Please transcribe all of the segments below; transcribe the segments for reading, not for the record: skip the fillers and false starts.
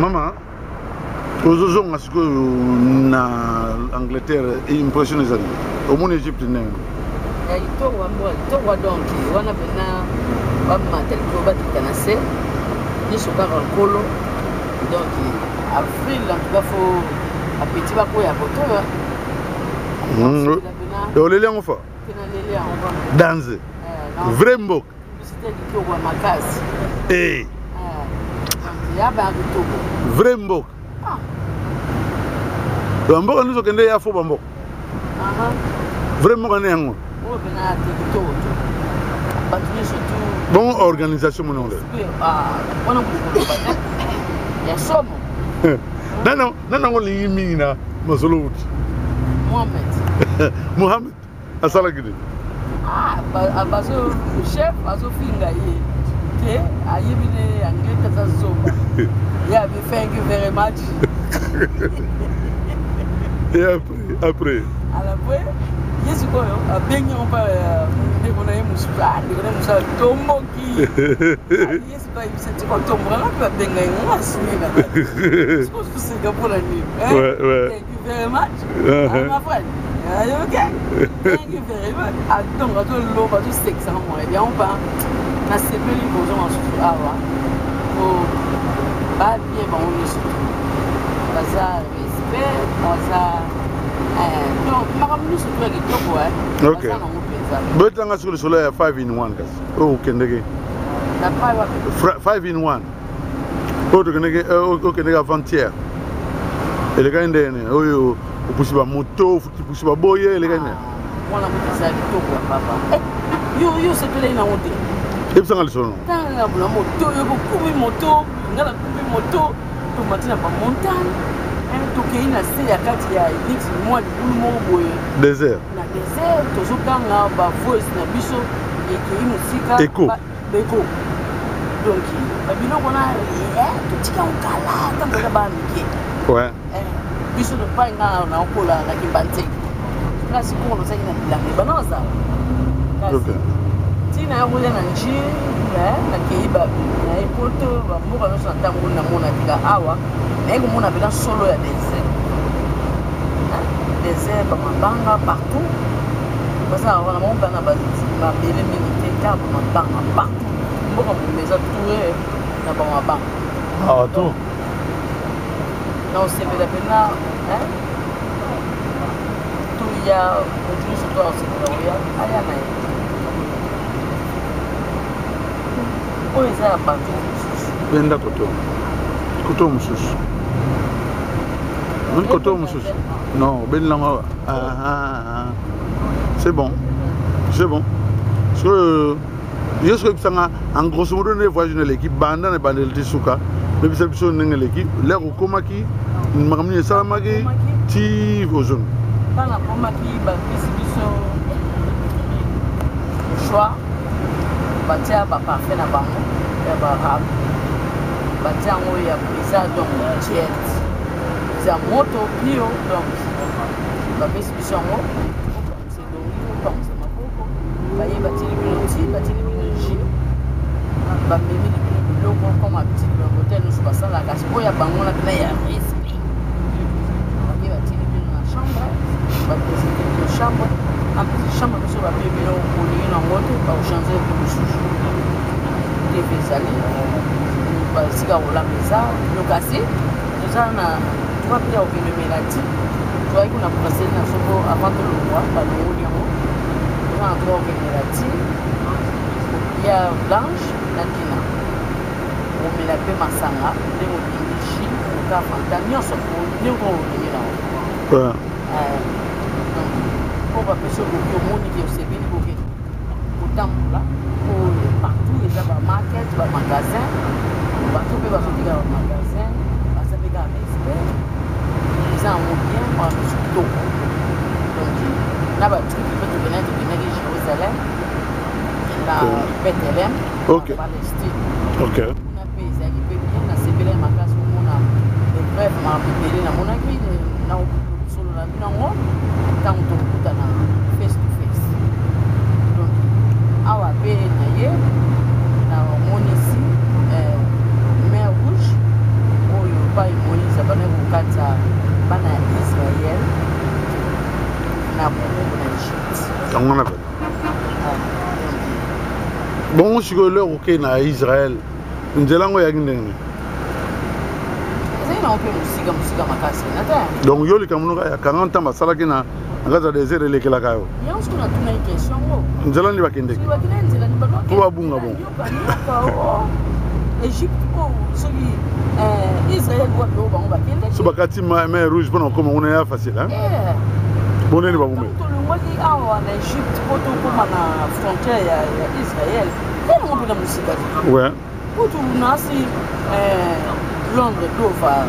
Maman, aujourd'hui, on a ce que na Angleterre est impressionné ça. Au monde Égypte, non. Il faut donc, on a maintenant, on a tel que va te canasser, ni ce car en colo, donc avril, en tout cas, faut un petit bateau et à boto. Et les liens on fait. Danse. Vrai mbok. Eh. Vrai mbok. Le mbok nous okende ya fo mbok. Vrai mbok on est en. Bon organisation mon nom. Ya somo. Non on li mina masolo. Mohamed asala gidi. Abazo chef azo finga ye. Okay, ayibine angeka zazoba. Yeah, thank you very much. Et après. Après, yesu ko yo abenye on pa ndeko na yemusu ndeko na musa tomboki. Yesu ba ibisati ko tombra la pa benga ngwasina. Suppose que c'est pour la nuit. Ouais. Thank you very much. My friend. Are you okay? Thank you very much. Attends, à tout le long, à tout sexe, moi. Eh bien, on va. Na c'est plus les beaux gens en sous avoir. Pour pas bien, bon, on est sous. Ça respect, ça. Donc, ma ramener sur toi, les ok. But on a sur le soleil 5 in 1, guys. Oh, Kendege. 5 in 1. Oh, Kendege avant-hier. Et les gars, oh, pushi ba moto, pushi ba boye, les gars. Voilà, ça papa. Yo, c'est pelé na honte. Et puis ça le son. La moto, yo beaucoup de moto, ngala beaucoup moto, to matina ba montagne. To keina se ya kati ya nix moi du mo boye. Désert. Na désert, to zo kanga ba voice na biso et ke musika. Echo. Echo. Donc, babino kona to tika ukala kamba ba miki. Ouais. Biso de pas na okola na kibante. Là si pour nous ça na banaza. OK. Tina ya wole na nji, na keiba, na epoto, ba mboka no santa mona mona tika awa, na eko mona bela solo ya désert. Désert ba mabanga partout. Parce que on a mon bana ba ma belle milité car ba mabanga partout. Mboka mo meza touré na ba mabanga. Ah tout. Non, c'est la peine, hein? Tout il y a aujourd'hui sur toi aussi pour rien. Allez à naïf. Oh, ils ont pas tout. Benda koto mususu. Un koto mususu. Non, ben là. C'est bon. C'est bon. Parce que je sais que ça en grosso modo les voyages de l'équipe banda ne banda le suka. Mais bisa biso nenge l'équipe, l'air au komaki, makamni salamaki, ti ozone. Dans la komaki ba biso choix batia ba parfait na bango ya ba rap. Batia ngo ya pizza donc jet. Za moto pio donc ba biso ngo c'est donc c'est ma coco. Ba ye batia le batia le ba mimi loko comme un petit hôtel nous passe la casse pour ya bango na ya risque. Ok ba tini bien na chambre, ba visiter la chambre, un petit chambre sur la bébé au lit na moto ba changer pour chouchou. Des bezali. Ba sika ola mesa, le cassé. Nous ana trois pieds au Vénémelati. Toi kuna passer na soko avant de le voir ba le lit en. On a trois au Vénémelati. Il y a Blanche Natina. On met la paix Massanga, les mots d'Indichi, le cas Fantanio, ce qu'on est au Vénéla. On va faire ce que le monde est au Sébéni, au Tamboula, partout, il y a des market, des magasins, partout, il y a des magasins, ça fait des respect, les gens ont bien parlé sur tout. Donc, là, tu peux venir de Jérusalem. La Bethléem, OK. Palestine. OK. On a pays qui peut bien la CBL ma classe on a les bref ma bébé na monaki na solo la binango tant to kuta na face to face. Donc awa pe na ye na monisi mer rouge oyo Comment on appelle? Bon, je suis là au Kenya, Israël. Nous allons y aller. Donc, il y a 40 ans, il y a des heures de l'éclat. Nous allons y aller. Pour la bonne. Égypte, Israël, si vous avez une mer rouge, on est facile. Bon, on est pas bon. En Égypte, pour la frontière d'Israël, il y a une musique. Ouais. Pour tout le monde, Londres, Dover,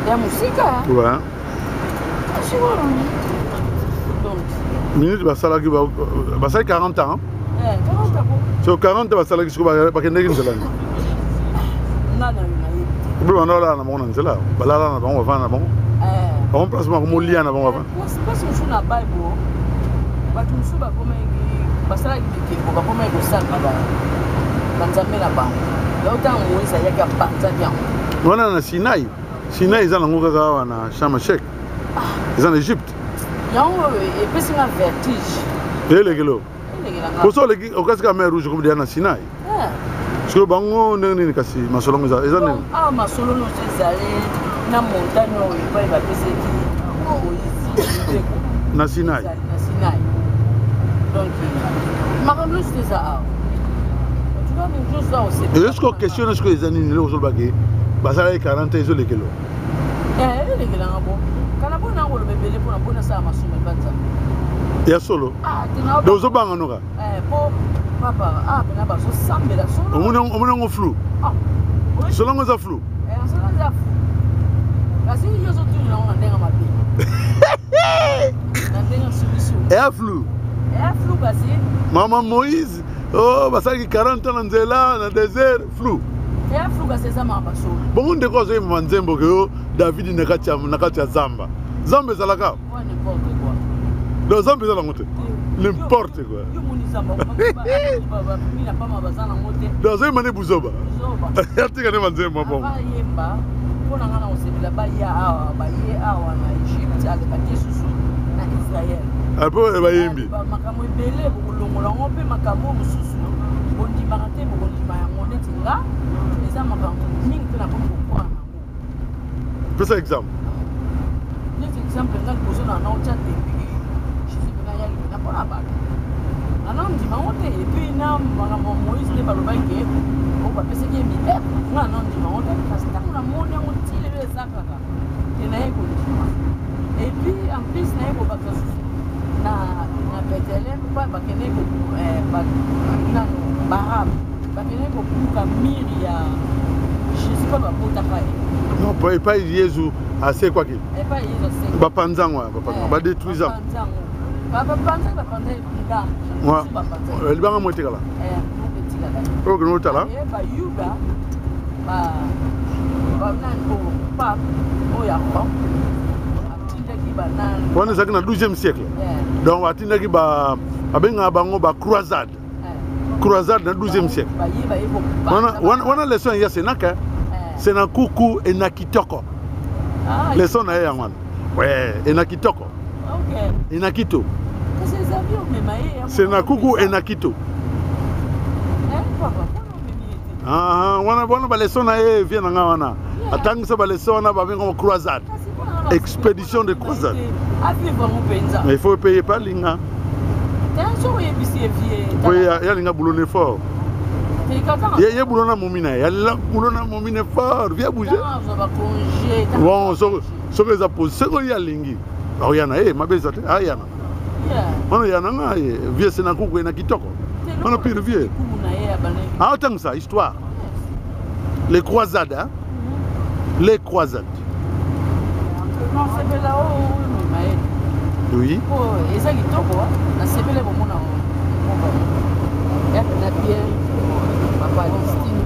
il y a une musique. Ouais. Minute, ça a 40 ans. 40 ans. So 40 ans, ça a 40 ans. On a là, on a là, on va là, on place ma mouli en avant. C'est pas ce que je n'ai pas beau. Parce que je suis pas comme parce que je suis pas comme un sac là. Dans la bas. Là où on est, il y a qu'à partir de. On a Sinaï. Sinaï, ils ont un gars na Sharm el-Sheikh. Ils en Égypte. Il y a un vertige. Et les gars. Pour ça, les au cas que la mer rouge comme dans Sinaï. Parce que bango neni kasi masolongo za ezane. Ah masolongo ezali na montagne oyo epai bapesaki na Sinaï. Donc makambo nyonso eza awa. Tu vois une chose là aussi. Et est-ce que question est-ce que ezani ni lelo zolbaki basala 40 ezolekelo. Elekela ngabo. Kana bona ngolo bebele pona bona sa masume banza. Ya solo. Ah tina. Dozo banga noka. Po papa bena ba so sambela solo. Omunango flou. Solongo za flou. Solongo za flou. Kasi yo zo tu na ndenga mabe. Na ndenga solution. É flou. É flou kasi. Maman Moïse, oh basaki 40 ans na nzela na désert flou. É flou kasi za mamba solo. Bongo ndeko zo manzembo ke David nakati ya Zamba. Zamba ezalaka. N'importe quoi. Donc Zamba ezala ngote. N'importe quoi. Dans un mané Bouzoba. Atika ne manzembo bon. Yemba pona ngana osebila ba ya awa na Egypte alekati susu na Israël. Apo ba yembi. Makambo ebele bokulongola ngo pe makambo mosusu bondimaka te bokondima yango neti nga eza makambo mingi mpe na kokokwana nango. Pesa exemple. Neti exemple nga liboso na naotya tepi jésus mpenga ya libena mpona bato ana ndima ngo te epui na makambo moïse nde balobaki oyo bapesaki ye mibeko nga na ndima ngo te kasi ntango namoni yango tilelo eza kaka te naye kondima epui en plus naye kobakisa susu na Bethlehem pa bakende nano barabe bakende kobuka miri ya jésus mpo babotaka ye. Non, pas Jésus assez quoi qu'il. Pas Jésus. Bapanzangwa, ba détruisant. Bapanzangwa Ouais. Elle va monter là. Oh, que nous là. Ba Yuda ba nan pa oya ko. On est dans le 12e siècle. Donc, on a dit que croisade. Croisade dans le 12e siècle. On a leçon hier, c'est na kuku et na kitoko. Leçon na hier, ouais, et na kitoko. Et na kito. C'est na kuku et na kito. Ah, on a leçon na hier, vient na attends que ça va leçon na ba croisade. Expédition de croisade. Mais il faut payer pas l'inga. Oui, il y a l'inga boulonné fort. Il y a boulonné momina. Il y a boulonné momina fort. Viens bouger. Bon, ce que ça pose, c'est qu'il y a l'ingi. Alors il y en a, ma belle, ah il y en a. On y en a, vieux sénakou et nakitoko. On a pire vieux. Ah, autant que ça, histoire. Les croisades, hein? Les croisades. Non, c'est là où oui. Et ça qui tombe, c'est là où on a bien ma Palestine,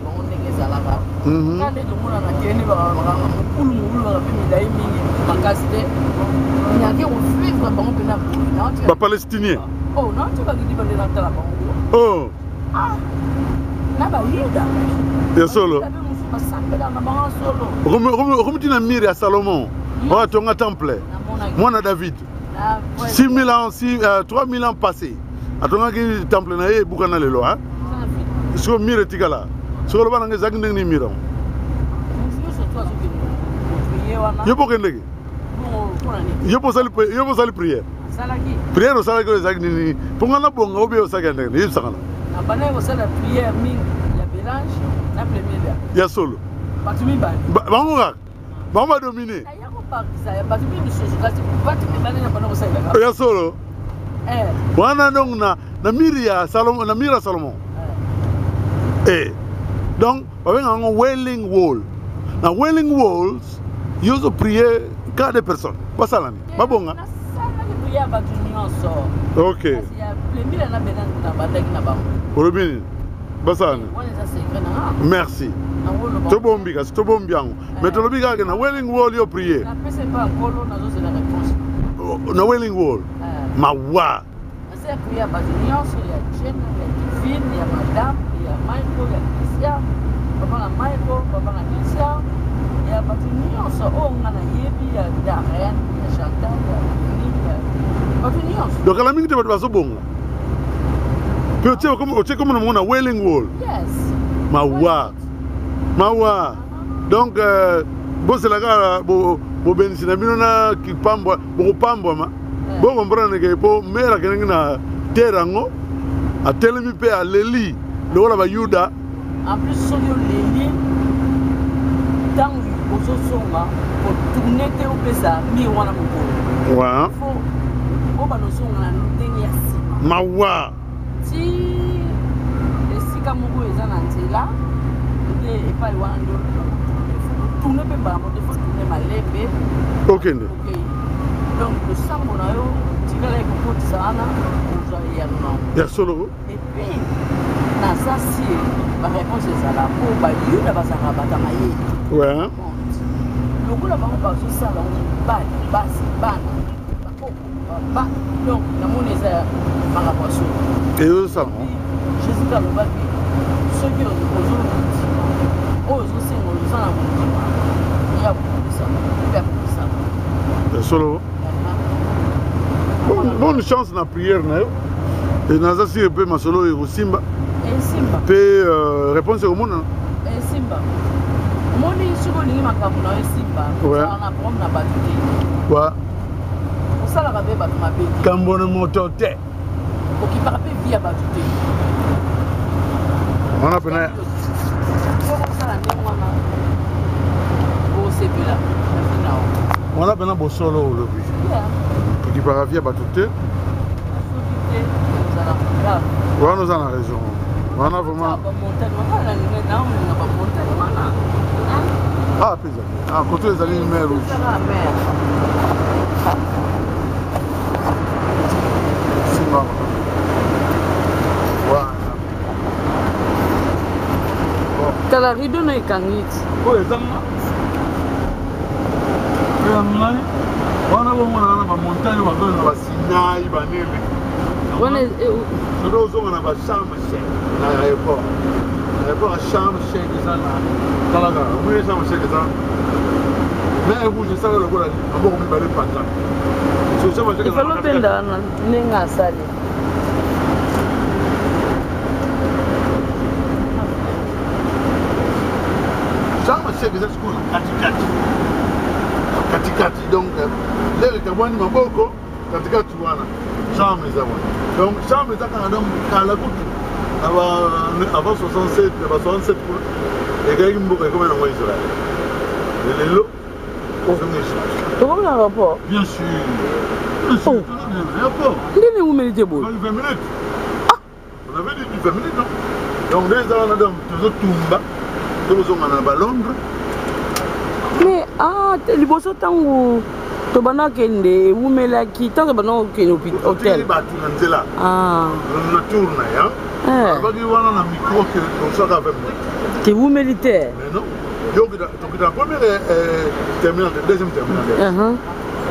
on est les Arabes. Quand les gens ont gagné, les Palestiniens. Oh, non, tu vas dire que tu oh. Ah, là solo. Comme tu n'as mis à Salomon, on a ton temple. Moi, David. 6 000 ans, 3 000 ans passés. Attends que temple na ye bukana lelo hein. So mire tikala. So lo bana ngezak ndeng ni mira. Yo bokende. Yo posali prière. Salaki. Prière osala ko ezak ni. Ponga na bonga obe osaka ndeng. Yo sakana. Na bana ko sala prière mingi ya Bélange na première. Ya solo. Batumi ba. Bango ga. Bango ba dominer. Ya solo. Wana donc na miria Salomon, na mira Salomon. Donc on a un Wailing Wall. Na Wailing Walls, ils ont prié 4 personnes. Pas ça là. Pas bon hein. OK. Merci. Tobombi, mais tolobi ga na Wailing Wall yo prier. Na Wailing Wall. Mawa. C'est prier ba nyonso ya Jen, ya Divine, ya Madame, ya Michael, ya Christian. Papa na Michael, papa na Christian. Ya ba nyonso o ngana yebi ya Darren, ya Chantal, ya Nick. Ba nyonso. Donc la minute ba so bongo. Peut-être comme on a Wailing Wall. Yes. Mawa. Mawa. Donc bon c'est la gare bo benisi na bino na kipambwa bo pambwa ma. Bon comprendre que pour mera que na terango a telemi pe a leli le wala ba yuda en plus so yo leli tant ozo songa pour tourner te au pesa mi wana moko wa o ba no songa na ndenge ya sima mawa ti esika moko eza na nzela te epai wana ndo tourner pe ba mo te faut tourner malebe okende donc le sambo na yo tikala ko tsana ozo ya no ya solo et puis na ça si ba réponse est là pour ba yuda ba sa rabata maye ouais lokola bango ba so sala ba basi bana ba donc na moneza manga poso et eux ça Jésus ka loba ki ceux qui ozo c'est ozo sana ya ko solo. Bonne chance dans la prière. Et dans ça, si je peux m'assoler au Simba. Et Simba. Peut répondre au monde. Et Simba. Moi, je suis venu à Kamuna et Simba. Ouais. On a promis à Batouté. Quoi? Pour ça, la rabais Batouma Béki. Kambone Motote. Pour qu'il parle via Batouté. On a peine. Comment ça, la même maman? Pour ces là. On a besoin de solo aujourd'hui. Qui part via Batouté. Ouais, nous avons raison. On a vraiment. Ah, pisa. Ah, côté les alliés mer rouge. C'est marrant. Voilà. T'as la rideau na ikangit. Oh, les amis. Wana bomona na ba montagne ba zo na ba Sinai ba nele. Wana zo zo na ba Sharm el-Sheikh na aéroport. Aéroport à Sharm el-Sheikh ça na talaga. Mwe Sharm el-Sheikh ça. Mais vous je sais le gola abo ko mi ba le pata. So Sharm el-Sheikh. Il faut benda na nenga sali. Sharm el-Sheikh c'est ce qu'on a katikati donc lele tabwani maboko katikati wana chambre za wana donc chambre za kana donc kala kutu avant 67 avant 67 et gars mboka comme na Israël lelo tu comme un rapport bien sûr rapport ndine vous méritez beau 20 minutes on avait dit 20 minutes non donc les gens là donc toujours tumba toujours on a Londres. Mais liboso tango to bana kende umela ki tango bana kende hôtel na tourna ya ba di wana na micro que on sort avec que vous méritez mais non yo que dans premier terminal deuxième terminal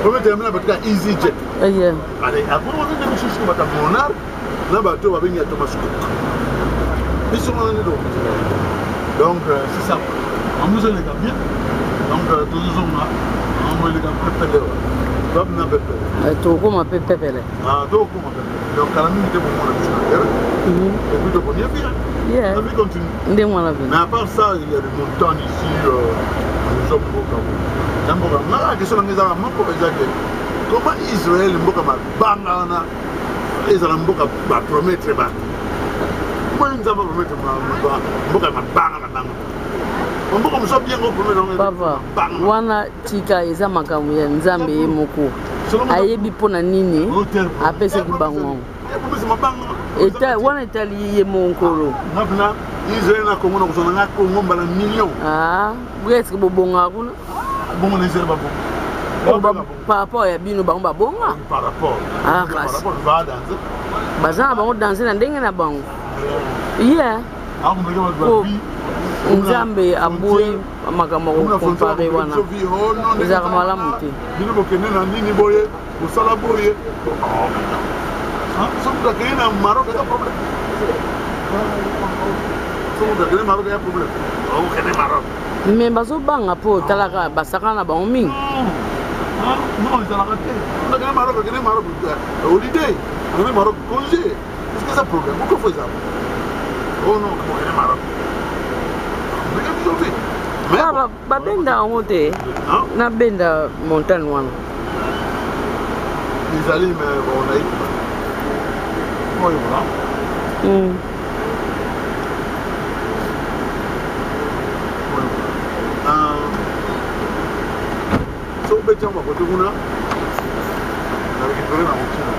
premier terminal ba easy jet allez après on est de chercher ba ta monar na ba to ba bengi ya Thomas Cook ils sont en donc c'est ça on nous les gars bien donc toujours on va les gars préparer Bab na pepe. To ko ma pepe pele. Ah, to ko ma pepe. Donc quand même était bon la terre. Et puis donc on y est bien. Yeah. La vie continue. Ndé moi la vie. Mais à part ça, il y a des montagnes ici nous sommes au Cameroun. D'abord, la question est là, comment Israël mboka ma banga na Israël mboka ba promettre ba. Comment ils vont promettre mboka ma banga na banga. Mboka muso bien ko promettre. Papa. Wana tika eza makambo ya Nzambe ye moko. Ayebi pona nini apese ki bango. Eta wana etali ye monkolo. Ngapna Israël na Congo na kusona nga Congo mbala million. Ah, bweske bobonga kuna. Bongo na Israël babo. Par rapport à bino bango babonga. Par rapport. Ah, par rapport va danser. Bazana bango danser na ndenge na bango. Yeah. Ah, on regarde ba vie. Nzambe aboyi makambo ko comparer wana. Ezaka malamu te. Bino bokende na nini boye, osala boye. Ah, soki akende na Maroc eza problème. Soki akende na Maroc eza problème. Okende Maroc. Mais bazobanga po talaka basaka na bango mingi. Non, ils ont arrêté. On a gagné Maroc, holiday. On a gagné Maroc, congé. Est-ce que c'est un problème? Pourquoi faut ça? Oh non, comment gagner Maroc? On a gagné sauvé. Mais babenda onte. Na benda montagne wana. Ils allaient mais on a eu. Oui, voilà. So betia ma kote kuna na récupérer na routine.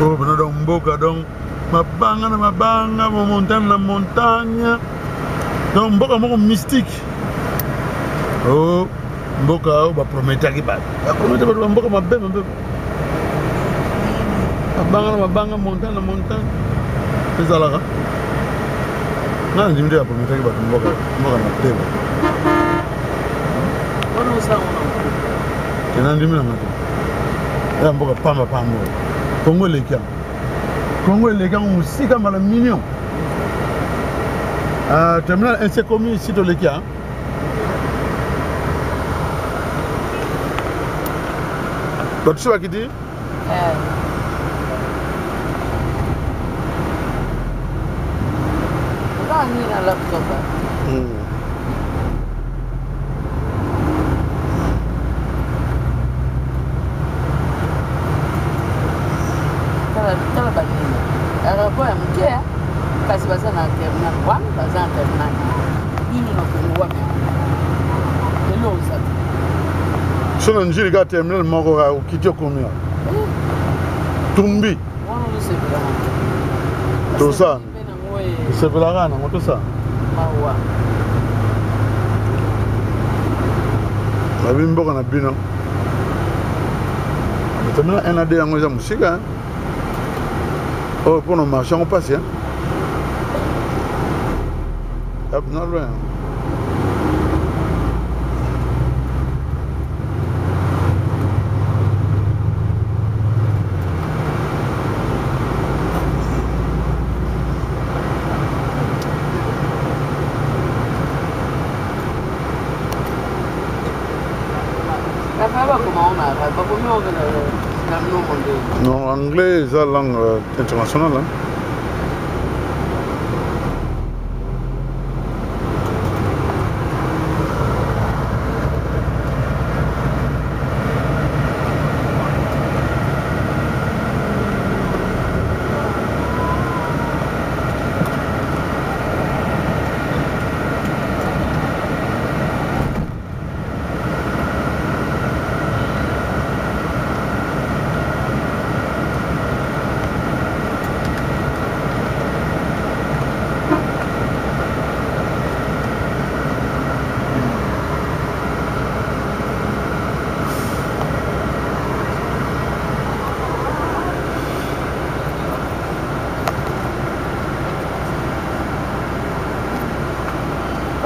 Oh, benar dong mboka dong. Mabanga na mabanga, montagne na montagne. Donc mboka moko mystique. Oh, mboka ba promettre ki ba. Ba promettre ba mboka mabe. Mabanga na mabanga, montagne na montagne. C'est ça là. Na ndimde ba promettre ki ba mboka na tebe. Wana usa wana. Kena ndimde na mato. Ya mboka pamba. Congo les gars. Congo les gars ont aussi comme un million. Terminal c'est commis ici dans les gars. Donc tu vois qui dit? Là ni na laptop. Tala banini. Aeroport ya mke kasi baza na terminal 1, baza na terminal 2. Bino na Congo wapi? Lelo uzati. Sona njiri ga terminal moko ga ukitio combien? Tumbi. Wana use bila. Tosa. C'est bila gana moto sa. Mawa. Babimboka na bino. Terminal NAD yango za musika. Oh, pour nos marchands, on passe. Hein? Hop, non, loin. Non, anglais, c'est la langue internationale. Hein?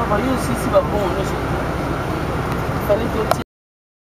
Papa, yo aussi, si va bon, il fallait que tu